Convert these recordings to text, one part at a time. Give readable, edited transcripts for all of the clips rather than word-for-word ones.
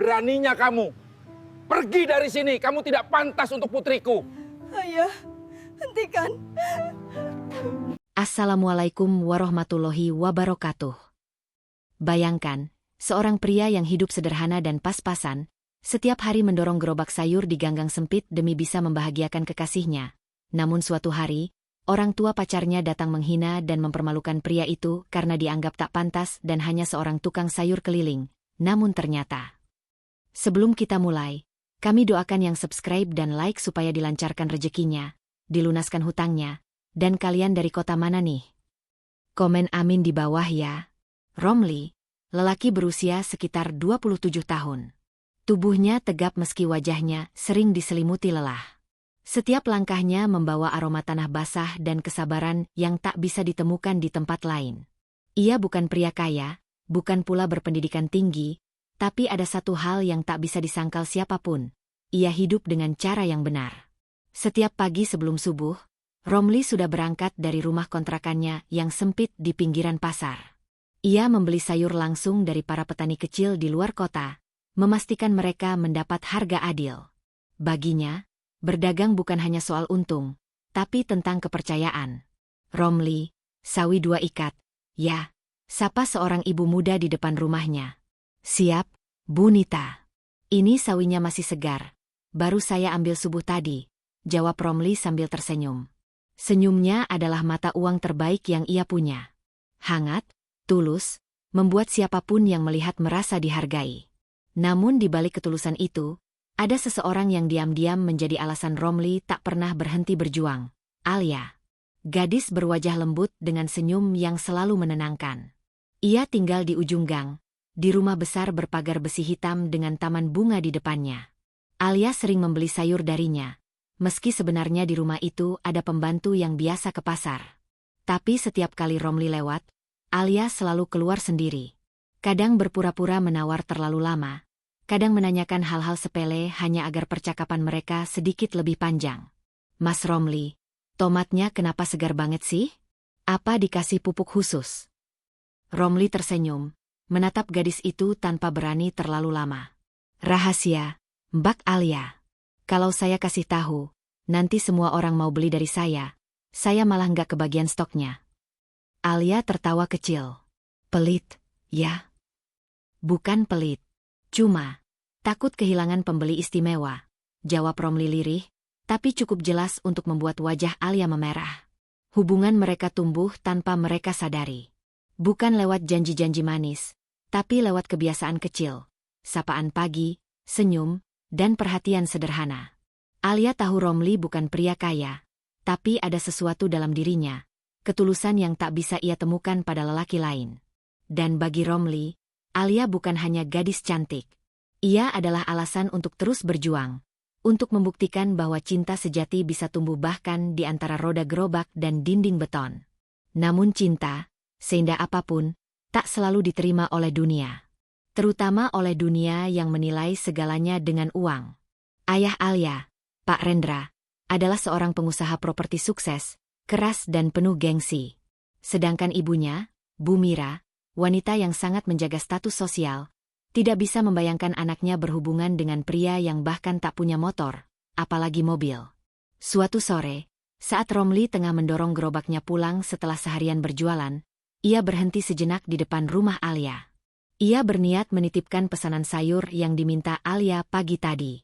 Berani-beraninya kamu. Pergi dari sini, kamu tidak pantas untuk putriku. Ayah, hentikan. Assalamualaikum warahmatullahi wabarakatuh. Bayangkan, seorang pria yang hidup sederhana dan pas-pasan, setiap hari mendorong gerobak sayur di ganggang sempit demi bisa membahagiakan kekasihnya. Namun suatu hari, orang tua pacarnya datang menghina dan mempermalukan pria itu karena dianggap tak pantas dan hanya seorang tukang sayur keliling. Namun ternyata, sebelum kita mulai, kami doakan yang subscribe dan like supaya dilancarkan rezekinya, dilunaskan hutangnya, dan kalian dari kota mana nih? Komen amin di bawah ya. Romli, lelaki berusia sekitar 27 tahun. Tubuhnya tegap meski wajahnya sering diselimuti lelah. Setiap langkahnya membawa aroma tanah basah dan kesabaran yang tak bisa ditemukan di tempat lain. Ia bukan pria kaya, bukan pula berpendidikan tinggi, tapi ada satu hal yang tak bisa disangkal siapapun. Ia hidup dengan cara yang benar. Setiap pagi sebelum subuh, Romli sudah berangkat dari rumah kontrakannya yang sempit di pinggiran pasar. Ia membeli sayur langsung dari para petani kecil di luar kota, memastikan mereka mendapat harga adil. Baginya, berdagang bukan hanya soal untung, tapi tentang kepercayaan. Romli, sawi 2 ikat, ya, sapa seorang ibu muda di depan rumahnya. Siap, Bu Nita. Ini sawinya masih segar. Baru saya ambil subuh tadi, jawab Romli sambil tersenyum. Senyumnya adalah mata uang terbaik yang ia punya. Hangat, tulus, membuat siapapun yang melihat merasa dihargai. Namun di balik ketulusan itu, ada seseorang yang diam-diam menjadi alasan Romli tak pernah berhenti berjuang. Alia. Gadis berwajah lembut dengan senyum yang selalu menenangkan. Ia tinggal di ujung gang, di rumah besar berpagar besi hitam dengan taman bunga di depannya. Alia sering membeli sayur darinya, meski sebenarnya di rumah itu ada pembantu yang biasa ke pasar. Tapi setiap kali Romli lewat, Alia selalu keluar sendiri. Kadang berpura-pura menawar terlalu lama, kadang menanyakan hal-hal sepele hanya agar percakapan mereka sedikit lebih panjang. Mas Romli, tomatnya kenapa segar banget sih? Apa dikasih pupuk khusus? Romli tersenyum, menatap gadis itu tanpa berani terlalu lama. Rahasia, Mbak Alia. Kalau saya kasih tahu, nanti semua orang mau beli dari saya malah nggak kebagian stoknya. Alia tertawa kecil. Pelit, ya? Bukan pelit. Cuma, takut kehilangan pembeli istimewa, jawab Romli lirih, tapi cukup jelas untuk membuat wajah Alia memerah. Hubungan mereka tumbuh tanpa mereka sadari. Bukan lewat janji-janji manis, tapi lewat kebiasaan kecil, sapaan pagi, senyum, dan perhatian sederhana. Alia tahu Romli bukan pria kaya, tapi ada sesuatu dalam dirinya, ketulusan yang tak bisa ia temukan pada lelaki lain. Dan bagi Romli, Alia bukan hanya gadis cantik. Ia adalah alasan untuk terus berjuang, untuk membuktikan bahwa cinta sejati bisa tumbuh bahkan di antara roda gerobak dan dinding beton. Namun cinta, seindah apapun, tak selalu diterima oleh dunia. Terutama oleh dunia yang menilai segalanya dengan uang. Ayah Alia, Pak Rendra, adalah seorang pengusaha properti sukses, keras dan penuh gengsi. Sedangkan ibunya, Bu Mira, wanita yang sangat menjaga status sosial, tidak bisa membayangkan anaknya berhubungan dengan pria yang bahkan tak punya motor, apalagi mobil. Suatu sore, saat Romli tengah mendorong gerobaknya pulang setelah seharian berjualan, ia berhenti sejenak di depan rumah Alia. Ia berniat menitipkan pesanan sayur yang diminta Alia pagi tadi.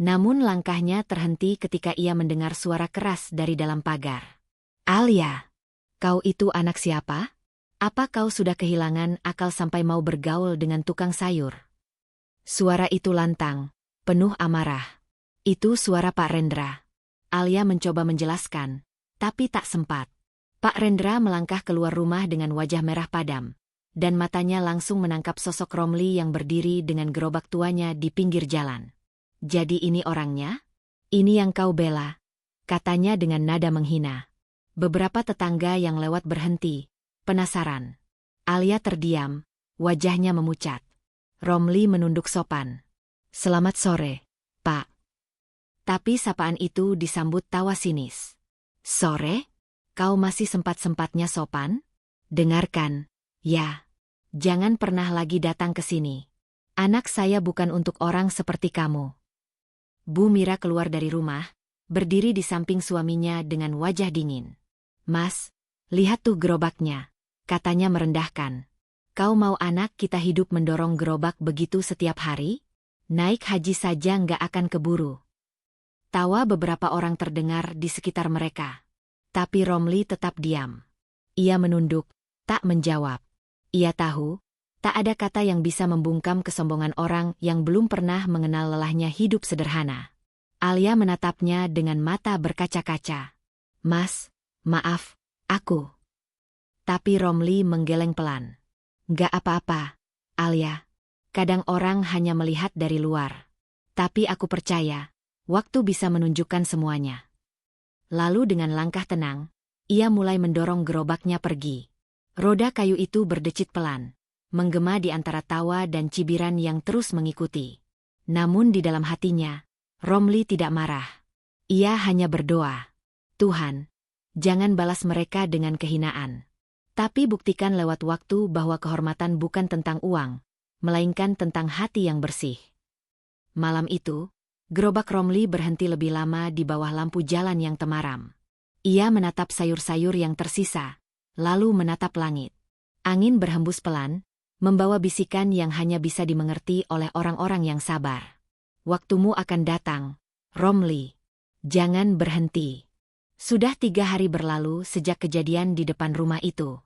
Namun langkahnya terhenti ketika ia mendengar suara keras dari dalam pagar. Alia, kau itu anak siapa? Apa kau sudah kehilangan akal sampai mau bergaul dengan tukang sayur? Suara itu lantang, penuh amarah. Itu suara Pak Rendra. Alia mencoba menjelaskan, tapi tak sempat. Pak Rendra melangkah keluar rumah dengan wajah merah padam, dan matanya langsung menangkap sosok Romli yang berdiri dengan gerobak tuanya di pinggir jalan. Jadi ini orangnya? Ini yang kau bela? Katanya dengan nada menghina. Beberapa tetangga yang lewat berhenti, penasaran. Alia terdiam, wajahnya memucat. Romli menunduk sopan. Selamat sore, Pak. Tapi sapaan itu disambut tawa sinis. Sore? Kau masih sempat-sempatnya sopan? Dengarkan, ya. Jangan pernah lagi datang ke sini. Anak saya bukan untuk orang seperti kamu. Bu Mira keluar dari rumah, berdiri di samping suaminya dengan wajah dingin. Mas, lihat tuh gerobaknya, katanya merendahkan. Kau mau anak kita hidup mendorong gerobak begitu setiap hari? Naik haji saja nggak akan keburu. Tawa beberapa orang terdengar di sekitar mereka. Tapi Romli tetap diam. Ia menunduk, tak menjawab. Ia tahu, tak ada kata yang bisa membungkam kesombongan orang yang belum pernah mengenal lelahnya hidup sederhana. Alia menatapnya dengan mata berkaca-kaca. Mas, maaf, aku. Tapi Romli menggeleng pelan. Gak apa-apa, Alia. Kadang orang hanya melihat dari luar. Tapi aku percaya, waktu bisa menunjukkan semuanya. Lalu dengan langkah tenang, ia mulai mendorong gerobaknya pergi. Roda kayu itu berdecit pelan, menggema di antara tawa dan cibiran yang terus mengikuti. Namun di dalam hatinya, Romli tidak marah. Ia hanya berdoa, Tuhan, jangan balas mereka dengan kehinaan. Tapi buktikan lewat waktu bahwa kehormatan bukan tentang uang, melainkan tentang hati yang bersih. Malam itu, gerobak Romli berhenti lebih lama di bawah lampu jalan yang temaram. Ia menatap sayur-sayur yang tersisa, lalu menatap langit. Angin berhembus pelan, membawa bisikan yang hanya bisa dimengerti oleh orang-orang yang sabar. Waktumu akan datang, Romli. Jangan berhenti. Sudah 3 hari berlalu sejak kejadian di depan rumah itu.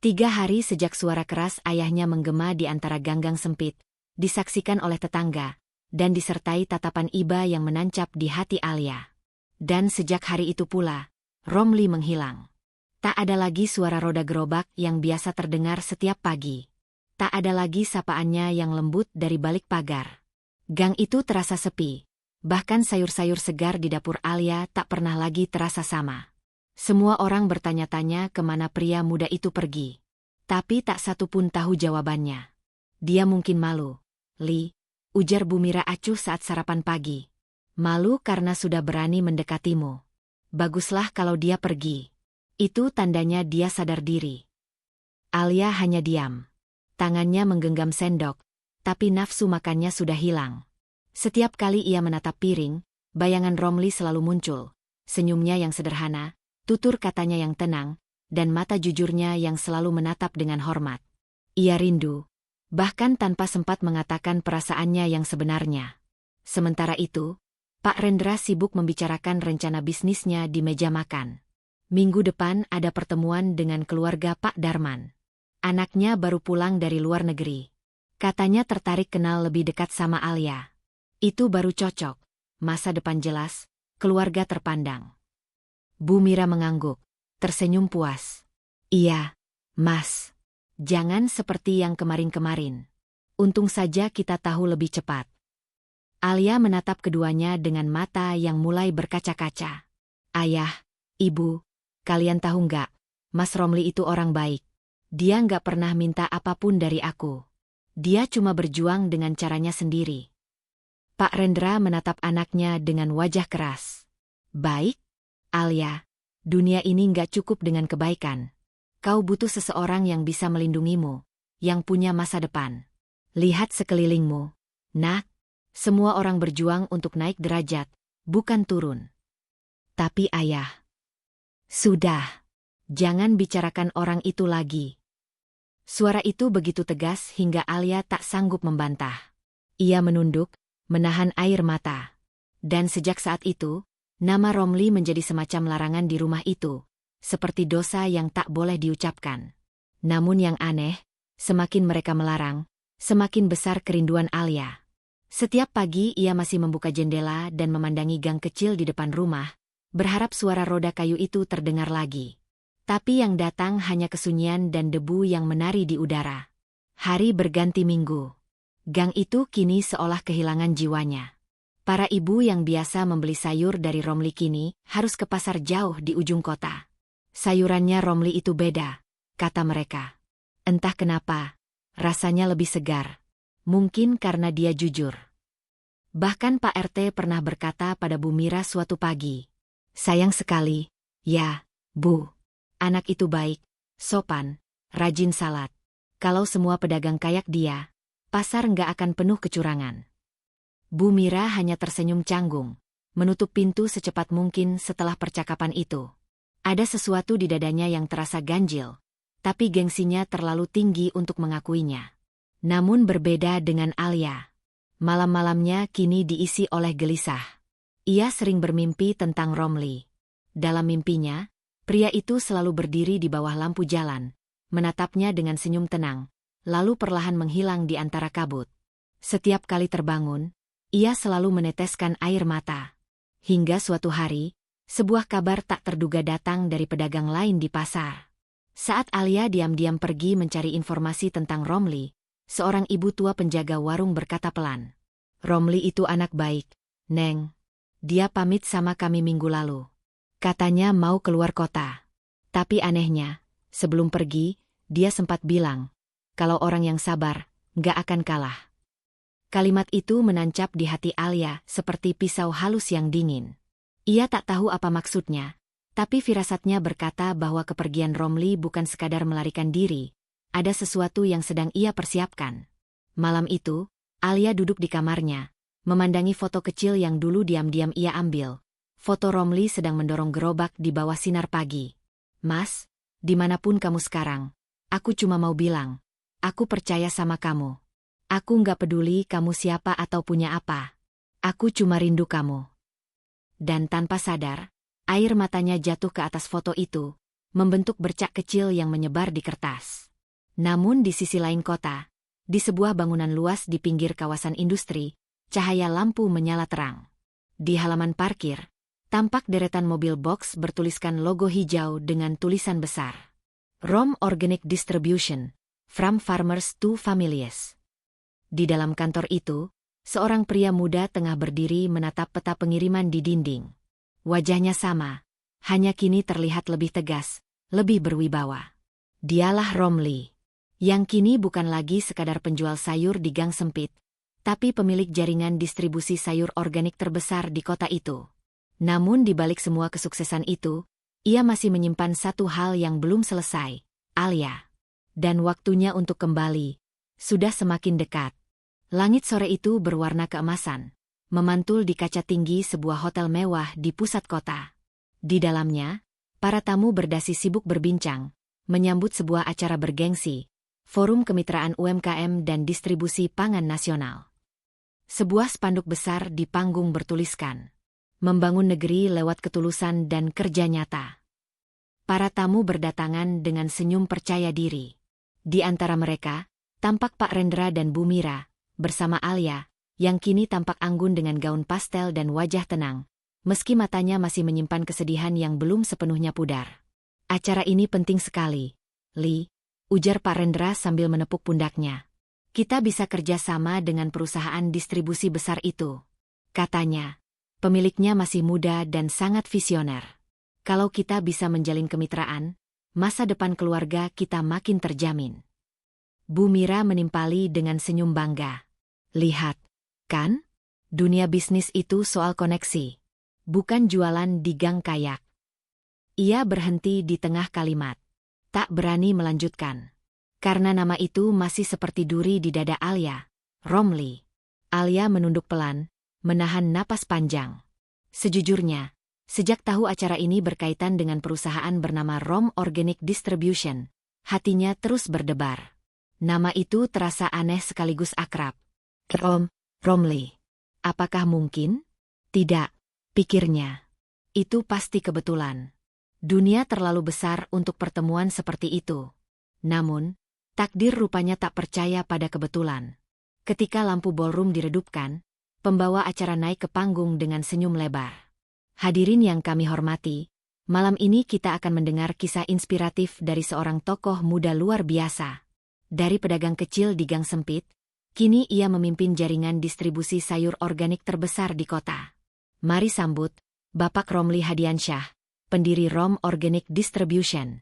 3 hari sejak suara keras ayahnya menggema di antara ganggang sempit, disaksikan oleh tetangga, dan disertai tatapan iba yang menancap di hati Alia. Dan sejak hari itu pula, Romli menghilang. Tak ada lagi suara roda gerobak yang biasa terdengar setiap pagi. Tak ada lagi sapaannya yang lembut dari balik pagar. Gang itu terasa sepi. Bahkan sayur-sayur segar di dapur Alia tak pernah lagi terasa sama. Semua orang bertanya-tanya kemana pria muda itu pergi. Tapi tak satu pun tahu jawabannya. Dia mungkin malu. Li, ujar Bu Mira acuh saat sarapan pagi. Malu karena sudah berani mendekatimu. Baguslah kalau dia pergi. Itu tandanya dia sadar diri. Alia hanya diam. Tangannya menggenggam sendok, tapi nafsu makannya sudah hilang. Setiap kali ia menatap piring, bayangan Romli selalu muncul. Senyumnya yang sederhana, tutur katanya yang tenang, dan mata jujurnya yang selalu menatap dengan hormat. Ia rindu, bahkan tanpa sempat mengatakan perasaannya yang sebenarnya. Sementara itu, Pak Rendra sibuk membicarakan rencana bisnisnya di meja makan. Minggu depan ada pertemuan dengan keluarga Pak Darman. Anaknya baru pulang dari luar negeri. Katanya tertarik kenal lebih dekat sama Alia. Itu baru cocok, masa depan jelas, keluarga terpandang. Bu Mira mengangguk, tersenyum puas. Iya, Mas. Jangan seperti yang kemarin-kemarin. Untung saja kita tahu lebih cepat. Alia menatap keduanya dengan mata yang mulai berkaca-kaca. Ayah, Ibu, kalian tahu nggak, Mas Romli itu orang baik. Dia nggak pernah minta apapun dari aku. Dia cuma berjuang dengan caranya sendiri. Pak Rendra menatap anaknya dengan wajah keras. Baik? Alia, dunia ini nggak cukup dengan kebaikan. Kau butuh seseorang yang bisa melindungimu, yang punya masa depan. Lihat sekelilingmu. Nak, semua orang berjuang untuk naik derajat, bukan turun. Tapi ayah. Sudah. Jangan bicarakan orang itu lagi. Suara itu begitu tegas hingga Alia tak sanggup membantah. Ia menunduk, menahan air mata. Dan sejak saat itu, nama Romli menjadi semacam larangan di rumah itu, seperti dosa yang tak boleh diucapkan. Namun yang aneh, semakin mereka melarang, semakin besar kerinduan Alia. Setiap pagi ia masih membuka jendela dan memandangi gang kecil di depan rumah, berharap suara roda kayu itu terdengar lagi. Tapi yang datang hanya kesunyian dan debu yang menari di udara. Hari berganti minggu. Gang itu kini seolah kehilangan jiwanya. Para ibu yang biasa membeli sayur dari Romli kini harus ke pasar jauh di ujung kota. Sayurannya Romli itu beda, kata mereka. Entah kenapa, rasanya lebih segar. Mungkin karena dia jujur. Bahkan Pak RT pernah berkata pada Bu Mira suatu pagi. Sayang sekali, ya, Bu. Anak itu baik, sopan, rajin salat. Kalau semua pedagang kayak dia, pasar nggak akan penuh kecurangan. Bu Mira hanya tersenyum canggung, menutup pintu secepat mungkin setelah percakapan itu. Ada sesuatu di dadanya yang terasa ganjil, tapi gengsinya terlalu tinggi untuk mengakuinya. Namun berbeda dengan Alia. Malam-malamnya kini diisi oleh gelisah. Ia sering bermimpi tentang Romli. Dalam mimpinya, pria itu selalu berdiri di bawah lampu jalan, menatapnya dengan senyum tenang, lalu perlahan menghilang di antara kabut. Setiap kali terbangun, ia selalu meneteskan air mata. Hingga suatu hari, sebuah kabar tak terduga datang dari pedagang lain di pasar. Saat Alia diam-diam pergi mencari informasi tentang Romli, seorang ibu tua penjaga warung berkata pelan, "Romli itu anak baik, Neng. Dia pamit sama kami minggu lalu. Katanya mau keluar kota. Tapi anehnya, sebelum pergi, dia sempat bilang, kalau orang yang sabar, nggak akan kalah." Kalimat itu menancap di hati Alia seperti pisau halus yang dingin. Ia tak tahu apa maksudnya, tapi firasatnya berkata bahwa kepergian Romli bukan sekadar melarikan diri, ada sesuatu yang sedang ia persiapkan. Malam itu, Alia duduk di kamarnya, memandangi foto kecil yang dulu diam-diam ia ambil. Foto Romli sedang mendorong gerobak di bawah sinar pagi. "Mas, dimanapun kamu sekarang, aku cuma mau bilang, aku percaya sama kamu. Aku nggak peduli kamu siapa atau punya apa. Aku cuma rindu kamu." Dan tanpa sadar, air matanya jatuh ke atas foto itu, membentuk bercak kecil yang menyebar di kertas. Namun di sisi lain kota, di sebuah bangunan luas di pinggir kawasan industri, cahaya lampu menyala terang. Di halaman parkir, tampak deretan mobil box bertuliskan logo hijau dengan tulisan besar, "Rom Organic Distribution, from Farmers to Families." Di dalam kantor itu, seorang pria muda tengah berdiri menatap peta pengiriman di dinding. Wajahnya sama, hanya kini terlihat lebih tegas, lebih berwibawa. Dialah Romli, yang kini bukan lagi sekadar penjual sayur di gang sempit, tapi pemilik jaringan distribusi sayur organik terbesar di kota itu. Namun di balik semua kesuksesan itu, ia masih menyimpan satu hal yang belum selesai, Alia. Dan waktunya untuk kembali sudah semakin dekat. Langit sore itu berwarna keemasan, memantul di kaca tinggi sebuah hotel mewah di pusat kota. Di dalamnya, para tamu berdasi sibuk berbincang, menyambut sebuah acara bergengsi, Forum Kemitraan UMKM dan Distribusi Pangan Nasional. Sebuah spanduk besar di panggung bertuliskan, "Membangun negeri lewat ketulusan dan kerja nyata." Para tamu berdatangan dengan senyum percaya diri. Di antara mereka, tampak Pak Rendra dan Bu Mira, bersama Alia, yang kini tampak anggun dengan gaun pastel dan wajah tenang, meski matanya masih menyimpan kesedihan yang belum sepenuhnya pudar. "Acara ini penting sekali, Li," ujar Pak Rendra sambil menepuk pundaknya. "Kita bisa kerja sama dengan perusahaan distribusi besar itu," katanya. "Pemiliknya masih muda dan sangat visioner. Kalau kita bisa menjalin kemitraan, masa depan keluarga kita makin terjamin." Bu Mira menimpali dengan senyum bangga. "Lihat, kan? Dunia bisnis itu soal koneksi, bukan jualan di gang kayak." Ia berhenti di tengah kalimat, tak berani melanjutkan. Karena nama itu masih seperti duri di dada Alia, Romli. Alia menunduk pelan, menahan napas panjang. Sejujurnya, sejak tahu acara ini berkaitan dengan perusahaan bernama Rom Organic Distribution, hatinya terus berdebar. Nama itu terasa aneh sekaligus akrab. Romli. Apakah mungkin? Tidak, pikirnya. Itu pasti kebetulan. Dunia terlalu besar untuk pertemuan seperti itu. Namun, takdir rupanya tak percaya pada kebetulan. Ketika lampu ballroom diredupkan, pembawa acara naik ke panggung dengan senyum lebar. "Hadirin yang kami hormati, malam ini kita akan mendengar kisah inspiratif dari seorang tokoh muda luar biasa. Dari pedagang kecil di gang sempit, kini ia memimpin jaringan distribusi sayur organik terbesar di kota. Mari sambut Bapak Romli Hadiansyah, pendiri Rom Organic Distribution."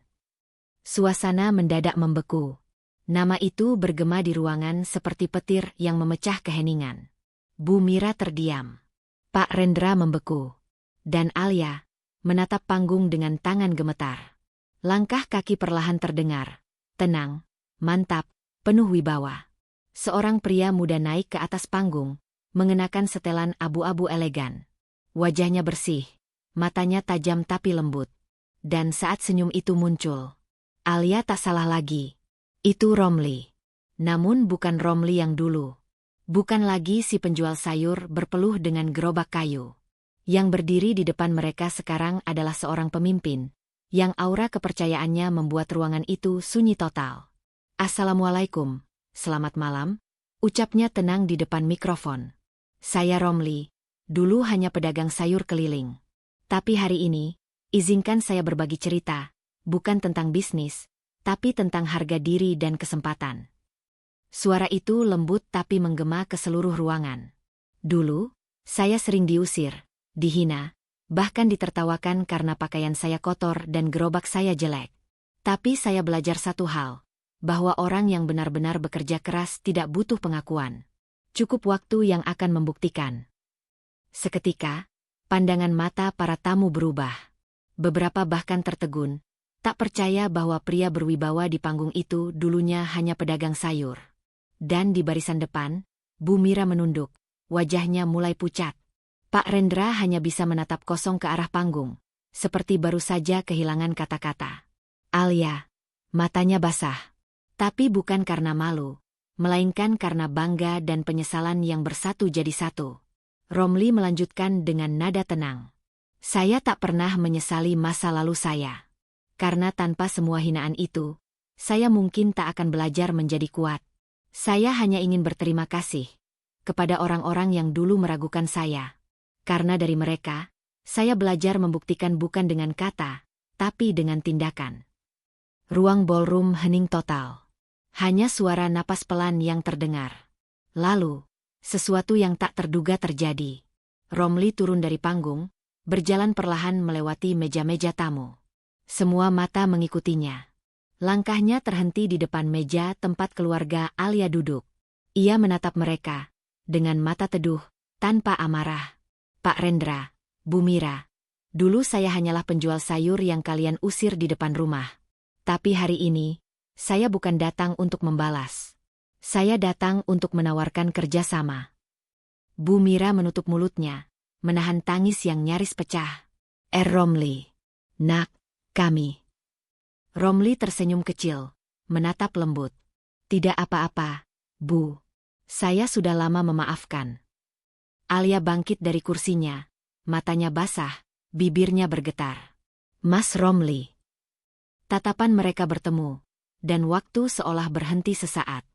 Suasana mendadak membeku. Nama itu bergema di ruangan seperti petir yang memecah keheningan. Bu Mira terdiam. Pak Rendra membeku. Dan Alia menatap panggung dengan tangan gemetar. Langkah kaki perlahan terdengar. Tenang, mantap, penuh wibawa. Seorang pria muda naik ke atas panggung, mengenakan setelan abu-abu elegan. Wajahnya bersih, matanya tajam tapi lembut. Dan saat senyum itu muncul, Alia tak salah lagi. Itu Romli. Namun bukan Romli yang dulu. Bukan lagi si penjual sayur berpeluh dengan gerobak kayu. Yang berdiri di depan mereka sekarang adalah seorang pemimpin, yang aura kepercayaannya membuat ruangan itu sunyi total. "Assalamualaikum, selamat malam," ucapnya tenang di depan mikrofon. "Saya Romli, dulu hanya pedagang sayur keliling. Tapi hari ini, izinkan saya berbagi cerita, bukan tentang bisnis, tapi tentang harga diri dan kesempatan." Suara itu lembut tapi menggema ke seluruh ruangan. "Dulu, saya sering diusir, dihina, bahkan ditertawakan karena pakaian saya kotor dan gerobak saya jelek. Tapi saya belajar satu hal, bahwa orang yang benar-benar bekerja keras tidak butuh pengakuan. Cukup waktu yang akan membuktikan." Seketika, pandangan mata para tamu berubah. Beberapa bahkan tertegun, tak percaya bahwa pria berwibawa di panggung itu dulunya hanya pedagang sayur. Dan di barisan depan, Bu Mira menunduk, wajahnya mulai pucat. Pak Rendra hanya bisa menatap kosong ke arah panggung, seperti baru saja kehilangan kata-kata. Alia, matanya basah. Tapi bukan karena malu, melainkan karena bangga dan penyesalan yang bersatu jadi satu. Romli melanjutkan dengan nada tenang. "Saya tak pernah menyesali masa lalu saya. Karena tanpa semua hinaan itu, saya mungkin tak akan belajar menjadi kuat. Saya hanya ingin berterima kasih kepada orang-orang yang dulu meragukan saya. Karena dari mereka, saya belajar membuktikan bukan dengan kata, tapi dengan tindakan." Ruang ballroom hening total. Hanya suara napas pelan yang terdengar. Lalu, sesuatu yang tak terduga terjadi. Romli turun dari panggung, berjalan perlahan melewati meja-meja tamu. Semua mata mengikutinya. Langkahnya terhenti di depan meja tempat keluarga Alia duduk. Ia menatap mereka, dengan mata teduh, tanpa amarah. "Pak Rendra, Bu Mira, dulu saya hanyalah penjual sayur yang kalian usir di depan rumah. Tapi hari ini, saya bukan datang untuk membalas. Saya datang untuk menawarkan kerjasama." Bu Mira menutup mulutnya, menahan tangis yang nyaris pecah. Romli, nak, kami." Romli tersenyum kecil, menatap lembut. "Tidak apa-apa, Bu. Saya sudah lama memaafkan." Alia bangkit dari kursinya, matanya basah, bibirnya bergetar. "Mas Romli." Tatapan mereka bertemu, dan waktu seolah berhenti sesaat.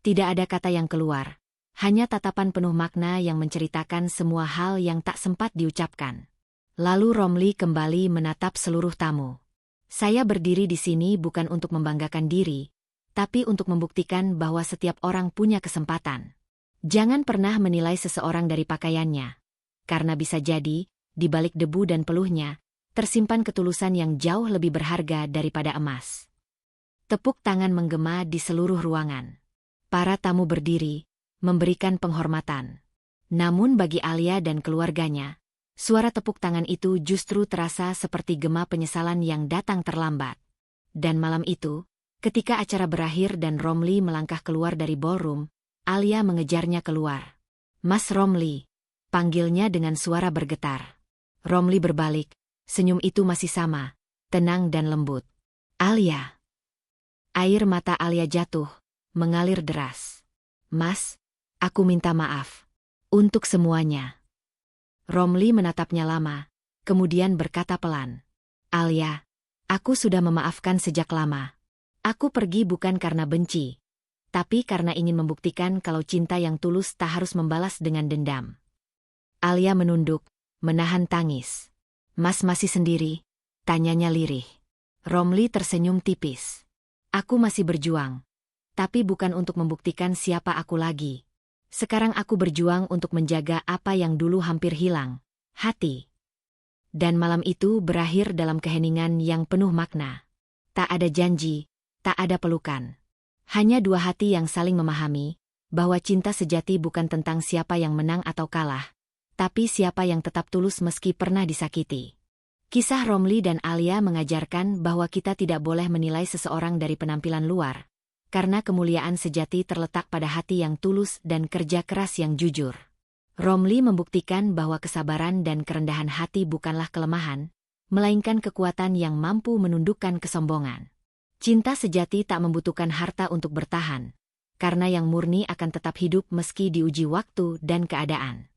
Tidak ada kata yang keluar, hanya tatapan penuh makna yang menceritakan semua hal yang tak sempat diucapkan. Lalu Romli kembali menatap seluruh tamu. "Saya berdiri di sini bukan untuk membanggakan diri, tapi untuk membuktikan bahwa setiap orang punya kesempatan. Jangan pernah menilai seseorang dari pakaiannya, karena bisa jadi, di balik debu dan peluhnya, tersimpan ketulusan yang jauh lebih berharga daripada emas." Tepuk tangan menggema di seluruh ruangan. Para tamu berdiri, memberikan penghormatan. Namun bagi Alia dan keluarganya, suara tepuk tangan itu justru terasa seperti gema penyesalan yang datang terlambat. Dan malam itu, ketika acara berakhir dan Romli melangkah keluar dari ballroom, Alia mengejarnya keluar. "Mas Romli," panggilnya dengan suara bergetar. Romli berbalik, senyum itu masih sama, tenang dan lembut. "Alia." Air mata Alia jatuh, mengalir deras. "Mas, aku minta maaf. Untuk semuanya." Romli menatapnya lama, kemudian berkata pelan. "Alia, aku sudah memaafkan sejak lama. Aku pergi bukan karena benci, tapi karena ingin membuktikan kalau cinta yang tulus tak harus membalas dengan dendam." Alia menunduk, menahan tangis. "Mas masih sendiri?" tanyanya lirih. Romli tersenyum tipis. "Aku masih berjuang, tapi bukan untuk membuktikan siapa aku lagi. Sekarang aku berjuang untuk menjaga apa yang dulu hampir hilang, hati." Dan malam itu berakhir dalam keheningan yang penuh makna. Tak ada janji, tak ada pelukan. Hanya dua hati yang saling memahami, bahwa cinta sejati bukan tentang siapa yang menang atau kalah, tapi siapa yang tetap tulus meski pernah disakiti. Kisah Romli dan Alia mengajarkan bahwa kita tidak boleh menilai seseorang dari penampilan luar, karena kemuliaan sejati terletak pada hati yang tulus dan kerja keras yang jujur. Romli membuktikan bahwa kesabaran dan kerendahan hati bukanlah kelemahan, melainkan kekuatan yang mampu menundukkan kesombongan. Cinta sejati tak membutuhkan harta untuk bertahan, karena yang murni akan tetap hidup meski diuji waktu dan keadaan.